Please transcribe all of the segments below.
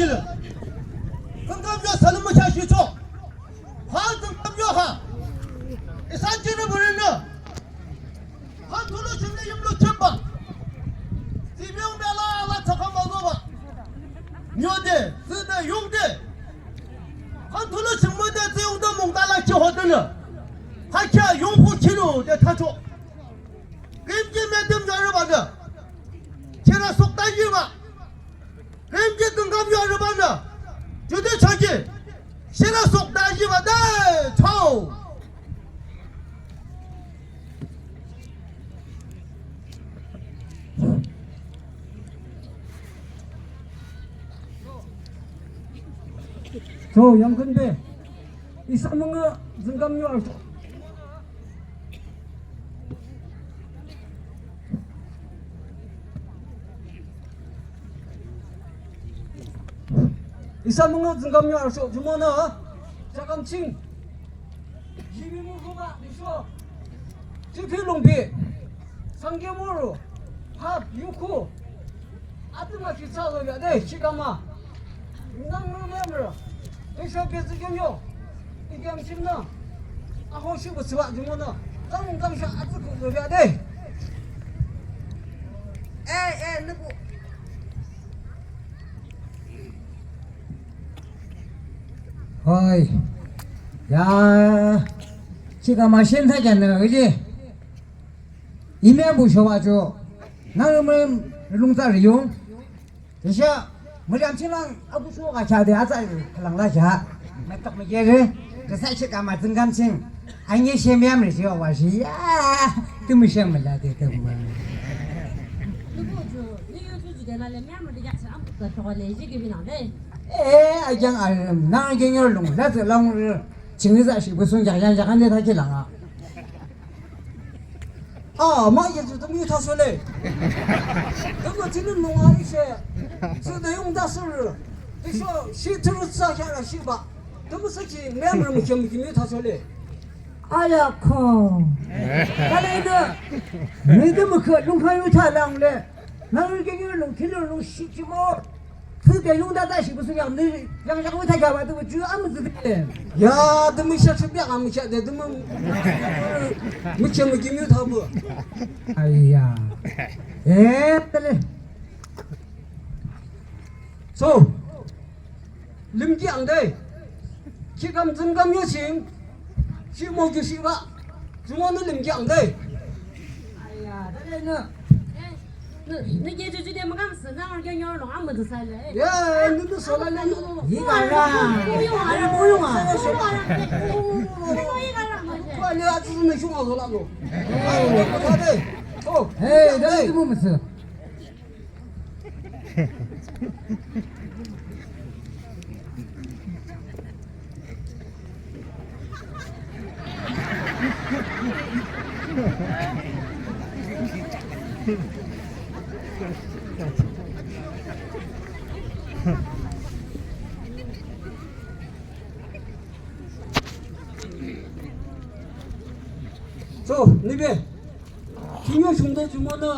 了，刚刚要才那么下去做，还等刚要哈，三斤的不人呢，还多了现在有没有钱吧？这边我们拉车看毛多吧，牛的、是的、用的，还多了什么的，只有的蒙大拉就好的了，还看用户记录的他说，跟这边dem家人吧的，现在送单据嘛。人家更加要日本的，绝对成绩。现在送单一万的超。저 양근대 이 사망의 증감료 알수 이 사망의 증감료 알수 주머나 자감칭 12무소가 있어 지필롱비 3개월로 합 6호 아뜨마치 사서야 돼 시간마 인강물매물 대셔께서 경요 이게 암심나 아호시고 스와 주머나 깡깡샤 아뜨고 소리야 돼 에에 누구 어이, 야, 지가 막 신사잖아, 그지? 이메 모셔와줘. 나는 뭐, 롱살을 용. 대샤, 머리 암치랑 아부수가 자대 아잘 랑라자. 맥딱 맥예를. 그 사실가 맞은 감칭. 아니 시험을 지어 와시. 야, 뜸을 시험을 나대 뜸을. 누구죠? 이거 주주대나 레미아무리 약속 안 붙어 저걸래 지금이 나네. 에, 아장 알, 나는 경혈 롱. 나도 롱을 증의사시 무슨 자장자한데 다시 나가. 아, 마이에도 좀 타설래. 그거 지는 농아 이제 저 내용다스를 그래서 시트를 싸잖아 시바. 너무 쓰지 매물 뭐 경기 타설래. 아야코. 나래도 내도 뭐그 농파요 타랑래. 나를 경혈 롱 길을 롱 시지 뭐. 그게 용다다시 무슨 양들 양자고 다 가봐도 주 아무도 돼. 야, 너무 싫어 비 안 미쳐. 너무 미쳐 미기면 다 뭐. 아이야. 그래. 소. 림기 안 돼. 지금 증감 요심. 시모기 시바. 중원은 림기 안 돼. 아이야, 나래는 너 주주대 뭐 감스 나를 경영을 아무도 살래. 야, 너도 소라네. 이가라. 모용하라. 모용아. 이거 이가라 뭐지? 와, 내가 주는 흉아 소라고. 아이, 가대. 어. 에이, 내가 보면서. 저, 니베 김효중도 주면은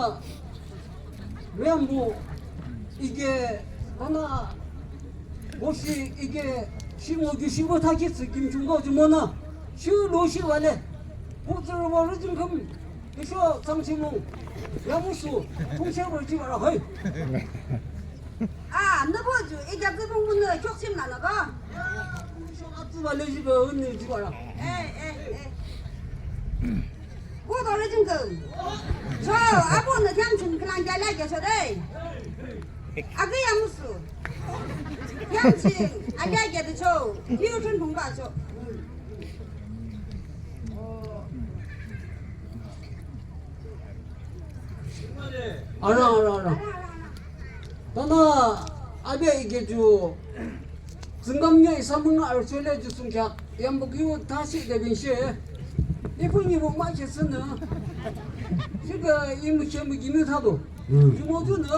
왜뭐 이게 하나 혹시 이게 15기 15타기 김중도 주면은 시로시 원래 보트를 벌을 좀 그럼 그래서 장치몽 야무수 통째로 지가라 허이 아, 너 보죠. 이제 그 부분은 족심 나나가. 아주 말레지가 언니 지가라 에. 뭐 떨어진 거. 저 아버는 향춘 그냥 잘라줘서 돼. 아, 그야 무수. 향춘 알려줘도 저 비오춘 동가죠. 알아. 나나 아베 이게 주 증감녀의 사문을 알수래 주순 겨 연복이고 다시 대변시에 이분이 뭐 마셨으나 제가 이무시험 이무타도 주모주는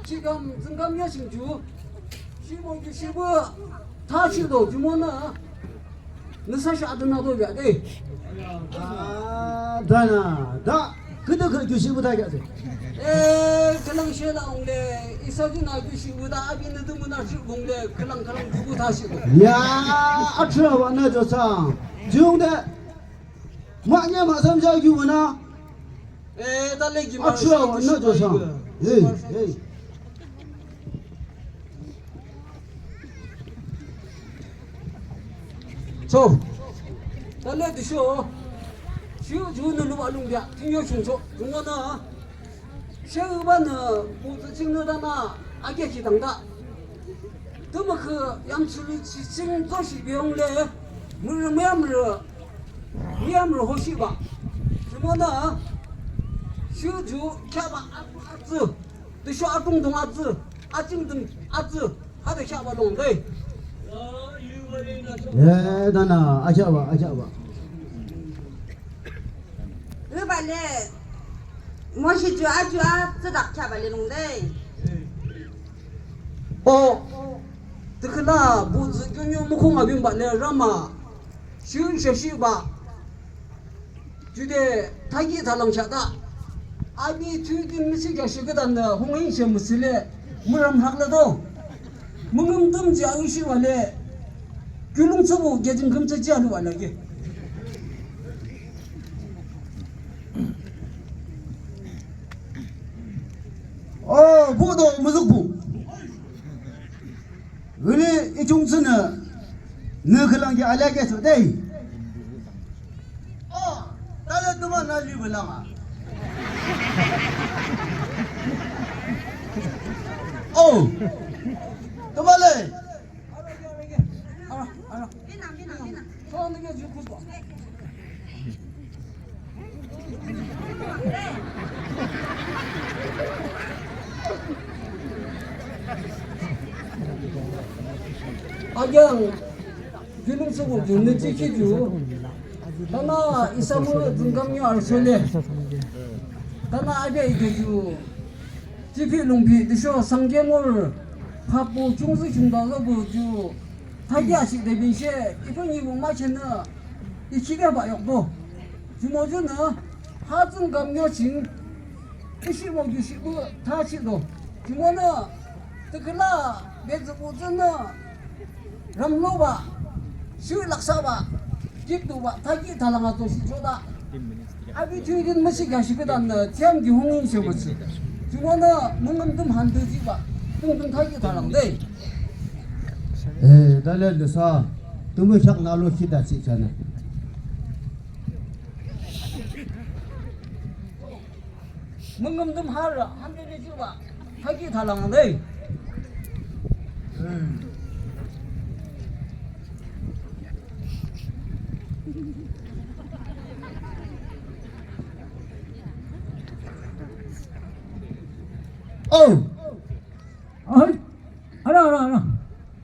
지금 증감녀 신주 15주 15 다시도 주모는 너 사실 아들 나도 왜 돼? 아, 다나, 다. 그도 그 주시보다 하겠어. 그랑 시나온데 이사주나 주시보다 아비는 드문나 시공데 그랑 두고 다시고. 야, 아트라와 나 저상. 지용대 뭐냐 마삼자 주구나. 달래기 아트라와 나 저상. 에이. 저 달래 드셔. 쉬어 주는 놈 알롱이야.听清楚. 중원아. 셔반은 모두 찍는다나 아게 기당다. 너무 그 양치를 지칭 것이 병래. 물을 미암으로 호시바. 중원아. 쉬어주 캬바 아즈. 드셔 아동동 아즈. 아징등 아즈. 하다 캬바 농데. 예, 나나 아자와. 그 발레 뭐시 주 저닥 차발레 농데 특히나 부즈 경영 무콩아 빈발레 라마 쉬쉬바 주대 타기 달랑차다 아비 주딘 미시가 시거단나 홍인시 무슬레 무람 학라도 뭉음듬지 아우시 발레 귤롱서부 계진 금처지 않을 발레게 보도 무속부. 우리 이 중수는 너 그런 게 알아겠어, 네. 나는 또만 날리 불랑아. 또 말래. 알아 비나 소원하게 주고 싶어 아경 균형성을 듣는 지키주 다나 이사무 등감요 알솔레 다나 아베 이게주 지피 농비 드셔 상계몰 파부 중수 중단서부 주 타기아시 대빈시에 이번이 못 마치는 이 기가 봐요도 주모주는 하중 감요진 25, 65 다시도 주모는 특히나 매주부주는 람로바 시락사바 집도바 타기 달랑아도 시조다 아비 주인 뭐시 가시거든 태양기 홍인시버스 주모는 뭉금듬 한두지바 뚱뚱 타기 달랑데 달래서 너무 샥 나로 시다 시잖아. 뭉금듬 하라 한대리 지바 타기 달랑데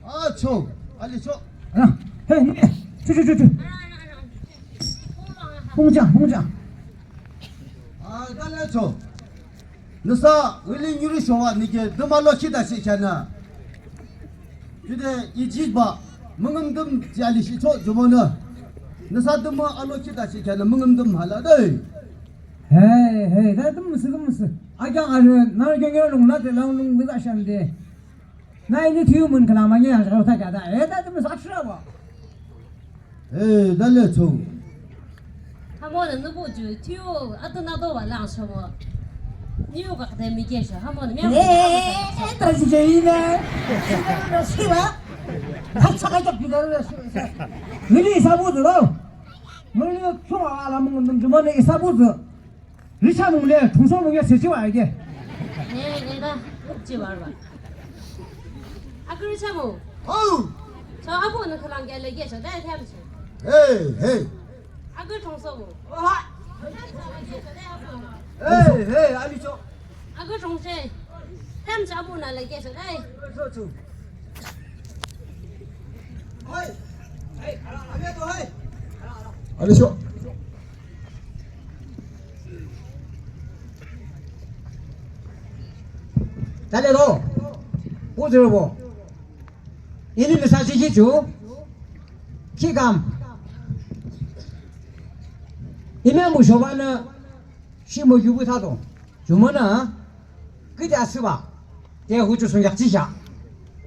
알아 총. 빨리 총. 알아 해 홍장 달래 총. 너사 을린 유리 쇼와 니게 너말로 시다 시잖아. 주대 이지바 멍음듬 지알리 시초 주모는 너사 덤어 알로 시다 시잖아. 멍음듬 할라데. 헤이 나도 무슨 아장 아는 날 경영을 나한테 나오는 거다 샴데 나 이제 뒤우면 그나마냐 하고 타가다 나도 무슨 아치라고 달래 총. 他们人都不就听啊，等那多晚上什么？你有个还没见识，他们那面。 다시 제이네 시바 같이 비가를 우리 사부들어 우리 총아 알아먹는 놈 주머니 사부들 리차몽래 동서몽에 세지 와야게 내가 없지 말봐. 아 그렇지 뭐. 어우. 저 아버는 그런 게 알레게 내 템치. 헤이. 아 그 동서부. 헤이 알리죠. 아 그 동세. 템치 아버는 알레게 내. 그렇죠. 헤이 아베도 헤이. 알리죠. 달려도 보들고 이리를 사시시죠 기감 이면 무쇼바는 시모 유부사도 주문은 그자 쓰바 대후주 손약 지샤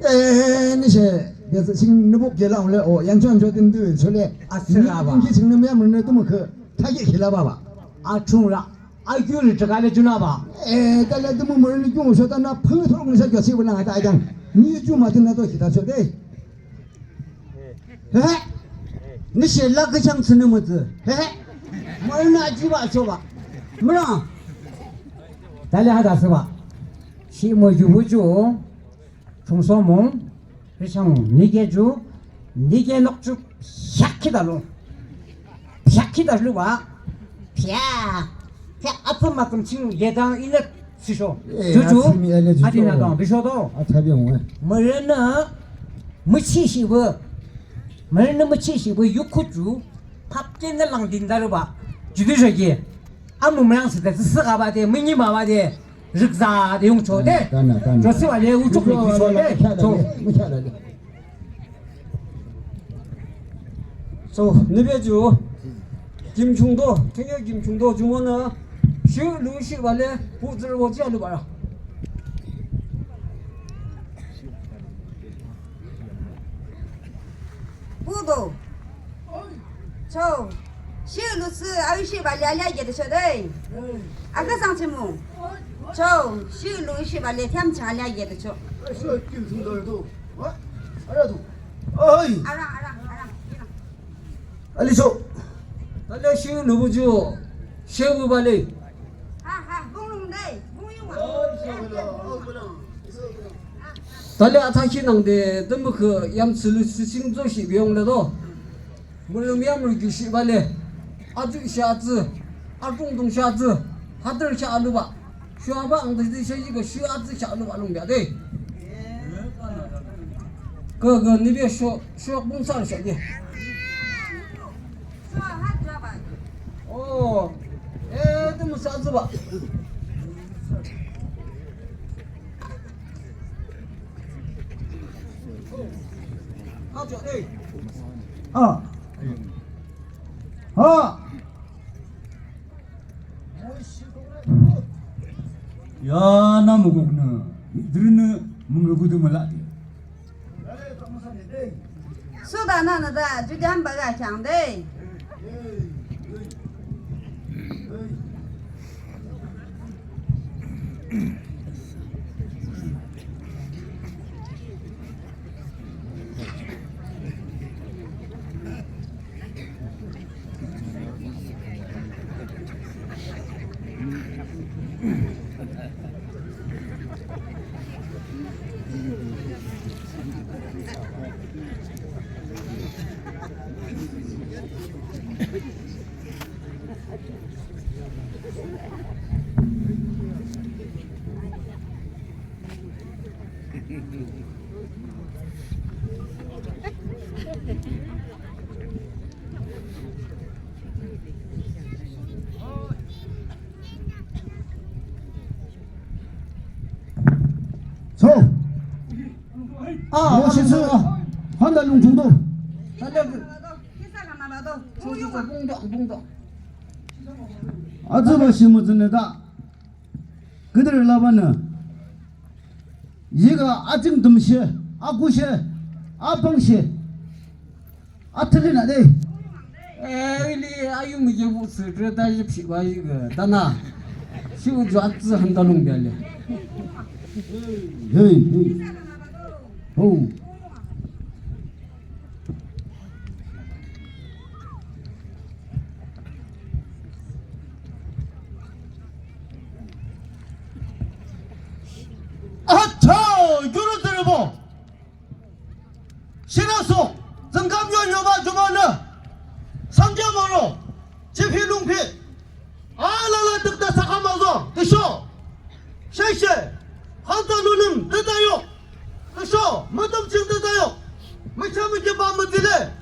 那些也是请那不给让了哦，杨传说的对，说的啊是啊吧你去请那么们那怎么去？他也去了爸爸。 아 중라 아 규를 저가래 주나 봐 大家怎么没人跟我说的那朋友头跟说叫谁不让大家，你就嘛听那都其他说的。哎， 너 신라 그 장수는 뭐지? 뭘 나지 마셔봐. 뭐라? 달려하다 써봐. 시모 유부주 중소몽 그냥 니게주 니게 녹주 샥키다로 샥키다로 와. 펴 아픈 만큼 지금 예당 일렉 쓰쇼. 주주 아디나도 비쇼도 啊，太别问。 뭐는 무치시고 뭐는 무치시고 육구주 밥전을 랑딘다로 봐 주도적이 아무 모양스 때 쓰가바데 미니마바데 르자 용초데 저스와레 우쪽이 비쇼데 저 느베주 김충도 청여 김충도 주문은 시루시 발레 부즈를 오지 않을 봐라. 부도 저 시루스 아이시 발레야 얘기 되셔대 아까 상치무 저 시루시 발레 탐창알야 얘기 되죠 说就从这儿走，啊，二走，哎， 알아 你说， 달려 시루부주 셰브 발레 하하 공룡대 공룡아 달려 아타시낭데 너무 그 얌슬 수싱조시 비용래도 물론 얌을 주시 발레 아주 샤즈 아중동 샤즈 하들 샤르바 샤바 앙드지 샤이고 샤즈 샤르바 롱비아데 그 니베 쇼 봉사를 샤게 하자바 어, 좀 싸줘 봐. 하죠, 네. 啊，啊， 야 나무고구나 들으는 뭔가 말라디 수다 나나다 주제 한 바가强대走，啊，我先是换到龙中道， 달려 그 기사가 나봐도 저기서 봉동 아 저거 심어주네다 그들 라바는 얘가 아증 덤시 아구시 아방시 아틀리나데 에일리 아유 이제 무슨 그러다 이제 피가 이거 다나 시우 좌즈 한다는 별래. 헤이 오 아차 이거를 들어보 신화소 정감요 여바 주마는 상점으로 지필롱피 아라라 득다 사카마서 드쇼 쉐쉐 한타누님 뜯어요 드쇼 뭐덤칭 뜯어요 미참이게 밤무딜에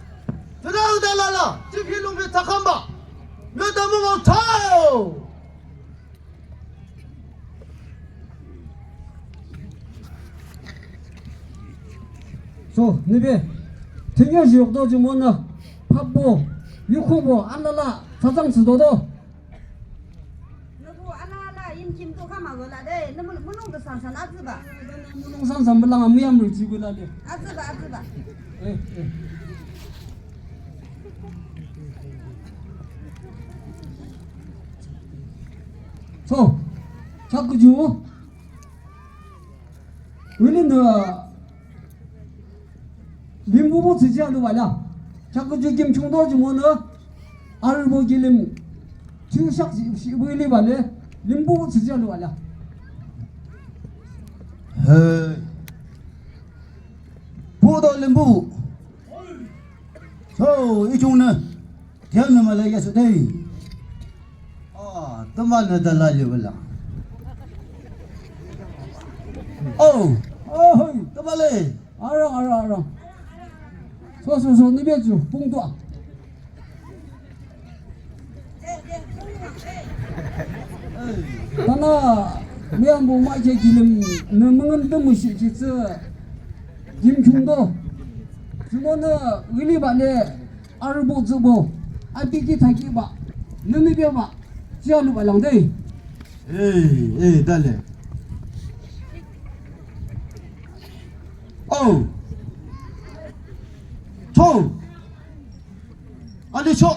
드라우달라라 지필롱피 사카마 몇 담으면 타요 저 너비 등여시 욕도 좀 뭐나 팝보 육호보 알라라 사장 지도도 弄的上阿子吧，弄上什么让没样没机会了的。阿子吧。哎。走，자꾸 줘. 왜는 민부부 쓰지 않는 말이야. 자꾸 저 김충도 주면은 알고 길림 주식 시부일이 말래. 민부부 쓰지 않는 말이야. 不到人不，走一种呢，天那么来也是对，啊，怎么那得来就不啦？哦，怎么嘞？ 알아. 소, 니 배주, 봉도. 하나, 미안보 마이제 기름, 너무는 너무시, 지스, 김충도. 주모는 의리반에 알보 즈보, 아비기 타기바, 너미벼바, 지하루 발랑데. 哎，得嘞。哦，冲，啊你冲，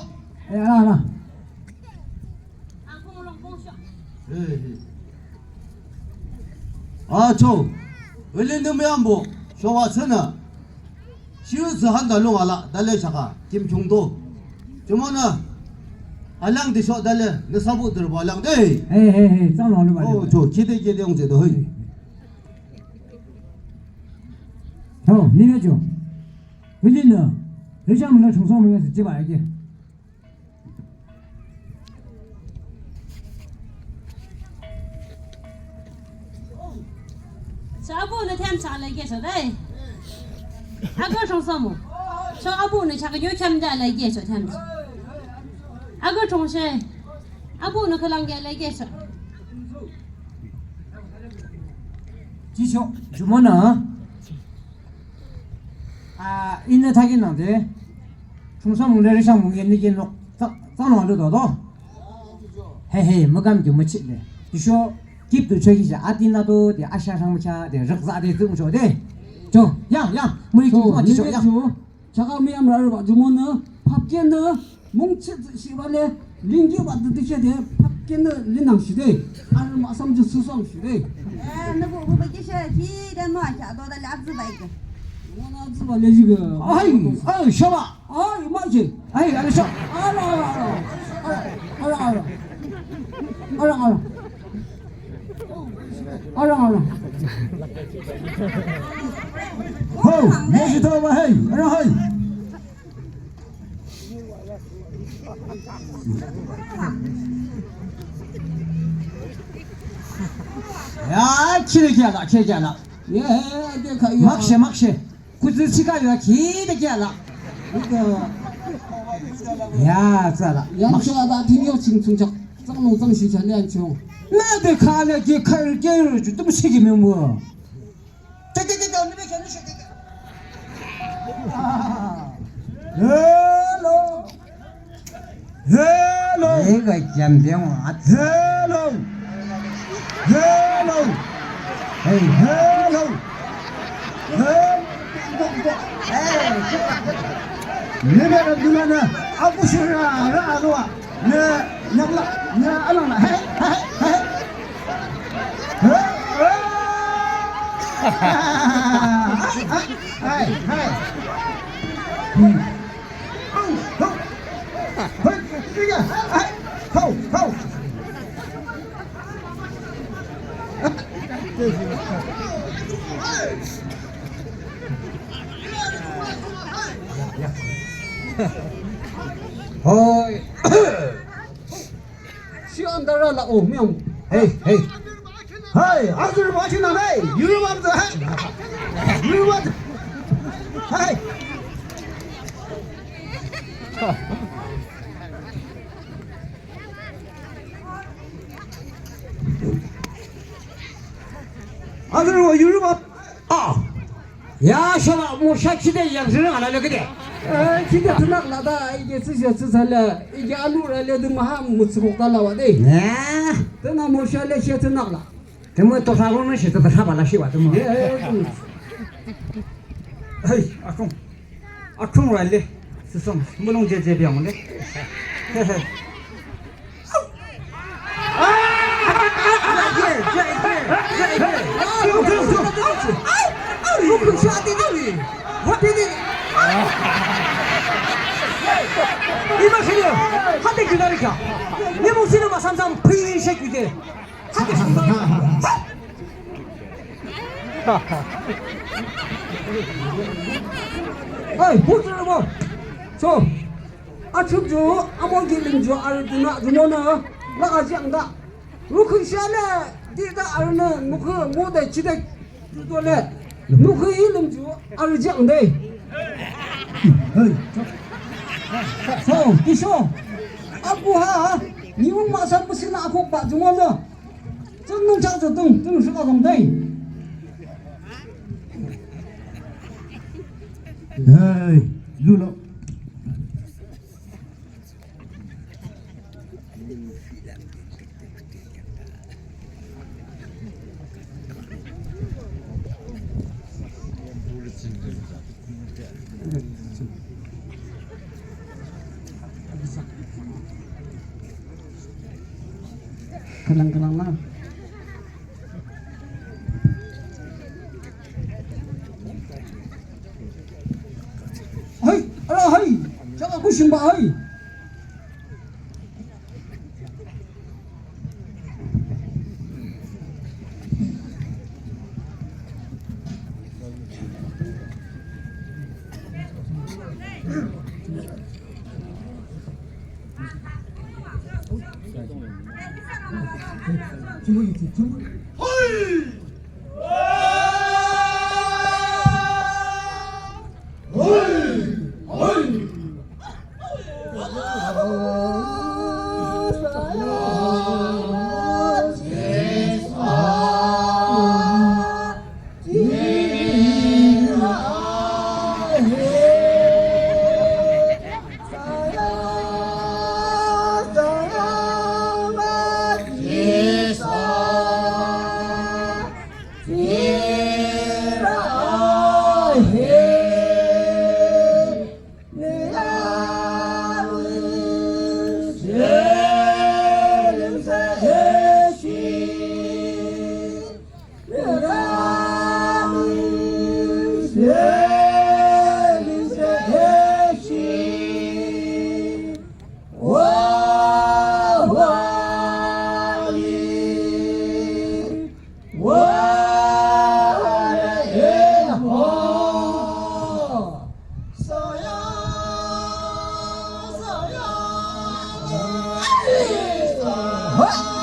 알아. 俺公龙公小，啊冲，为了你们样不，说话真的，就是很多弄完了，得嘞啥个，金冲多，怎么呢？啊两的说得嘞，那啥不得了吧两的， 에헤헤 짱나오는 말이야. 어 저 기대 용제도 해. 니네죠. 여기는 여자분들 청소하면서 듣지 말게. 저 아부는 템 잘래 계셔, 네. 아그 정서모. 저 아부는 자가 요캠 잘래 계셔, 템. 아그 정세. 아부는 그랑 잘래 계셔. 지쇼 주모는 있는 타겠는데 충성문대를 상무겠는게 쌍왕도도 헤헤 뭐감 좀 멋지네. 지쇼 집도 저기지 아디나도 대 아시아상무차 대 럭사대 등소대 저 양양 우리 기도 지쇼 양 자가 미암을 알아봐 주모는 팝겐너 뭉치 시발에 링기 받듯이 돼 팝겐너 린낭시대 아를 마삼주 수성시대 那不就是提的诺下多的2次吧一个。 원하 지발래 지금 아이 셔봐 아이 맞지 아이 알았어 알아 호, 무엇이 더 봐, 헤이, 알아, 헤이. 야 길게 하라 예 내가 막시 구즈치가 길게 하라 이거 야 잘라 양초하다 등여 칭칭적 쌍농쌍시 전련총 나도 가네 기 칼게를 좀 시키면 뭐 저저저 언니 견디 시키 헬로 이거 잠병 헬로 에이 헬로 누나는 아부시라 알아 네 냥라 네 알아나 어이, 시간 달라라 오명 헤이, 헤이. 헤이, 아들 마시나, 헤이. 유르마부터, 헤이. 유르마부터. 헤이. 아들 뭐 유르마. 야 셔봐 뭐 샤치대 양수는 안 하려 그래 기대 드낙나다 이게 쓰셔 쓰살래 이게 알루랄레드 마함 무스고 갈라와데 네 떠나 모샬레 셔 드낙나 怎么多少我们是都差不了10万怎么？哎，阿公来了，是什么？不能接表的，嘿嘿。我可下地那里，我地里。你们谁的？他得去哪里去？你们谁的嘛？上陪谁去的？他得上班。哎，不知道不？走，阿叔叔，阿毛给邻居阿弟那怎么呢？那个这样的，我可下来，第一个儿呢，我得记得知道嘞。我可以邻居阿这样的。走，弟兄，阿姑哈，你们马上不是拿口把怎么呢？真能讲着动，真是个东西。哎，录了。Kelang-kelang lah. Hai, alah hai. Jangan pusing bah hai. Cuma itu, cuma. What?